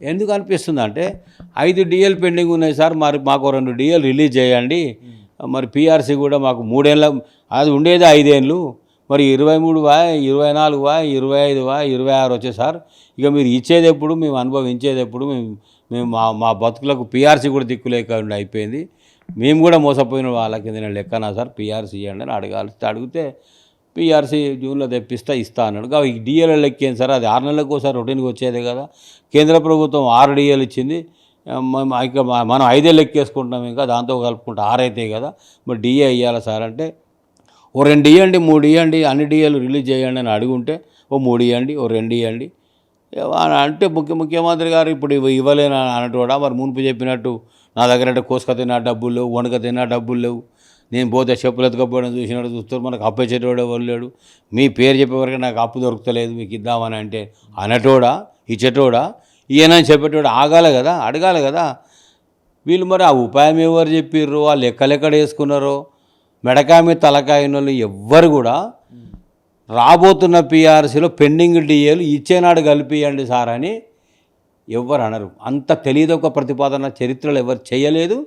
ఎందుకు అనిపిస్తుంది అంటే 5 డిఎల్ పెండింగ్ ఉన్నాయి సార్, మరి మాకు 2 డిఎల్ రిలీజ్ చేయండి, మరి పిఆర్సీ కూడా మాకు 3 ఏళ్ళ అది ఉండేది 5 ఏళ్ళు, మరి 23 24 25 26 వచ్చే సార్, ఇక మీరు ఇచ్చేది ఎప్పుడు, మేము అనుభవించేది ఎప్పుడు, మేము మా బతుకులకు పిఆర్సీ కూడా దిక్కు లేకుండా అయిపోయింది, మేము కూడా మోసపోయిన వాళ్ళ కింద లెక్కనా సార్, పిఆర్సీ ఇవ్వండి అని అడిగితే పిఆర్సీ జూన్లో ఇస్తా అన్నాడు. ఈ డిఎల్ లెక్కేంది సార్, అది 6 నెలలకు ఒకసారి రొటీన్గా వచ్చేదే కదా, కేంద్ర ప్రభుత్వం 6 డిఎల్ ఇచ్చింది, ఇక మనం 5 లెక్కేసుకుంటాం, ఇంకా దాంతో కలుపుకుంటే 6 అవుతాయి కదా, మరి డిఏ ఇవ్వాలి సార్ అంటే, ఓ 2 ఇవ్వండి 3 ఇవ్వండి, అన్ని డిఏలు రిలీజ్ చేయండి అని అడుగుంటే, ఓ 3 ఇవ్వండి, ఓ 2 ఇవ్వండి అంటే ముఖ్యమంత్రి గారు ఇప్పుడు ఇవ్వలేని అన్నట్టుగా, మరి మునుపు చెప్పినట్టు నా దగ్గర అంటే కోసుక తిన్నా డబ్బులు లేవు, వణుక తిన్నా డబ్బులు లేవు, నేను పోతే చెప్పులు ఎత్తుకపోవడం చూసినట్టు చూస్తారు, మనకు అప్పు ఇచ్చేటోడే వెళ్ళాడు, మీ పేరు చెప్పేవరకు నాకు అప్పు దొరకలేదు మీకు ఇద్దామని అంటే అనటోడా ఇచ్చేటోడా ఈయనని చెప్పేటోడు ఆగాలి కదా, అడగాలి కదా. వీళ్ళు మరి ఆ ఉపాయం ఎవరు చెప్పిర్రు, వాళ్ళు ఎక్కడెక్కడ వేసుకున్నారో, మెడకాయ మీద తలకాయ వాళ్ళు ఎవ్వరు కూడా రాబోతున్న పిఆర్సీలో పెండింగ్ డిఏలు ఇచ్చేనాడు కలిపియండి సార్ అని ఎవ్వరు అనరు. అంత తెలియదు, ఒక ప్రతిపాదన చరిత్రలో ఎవరు చేయలేదు.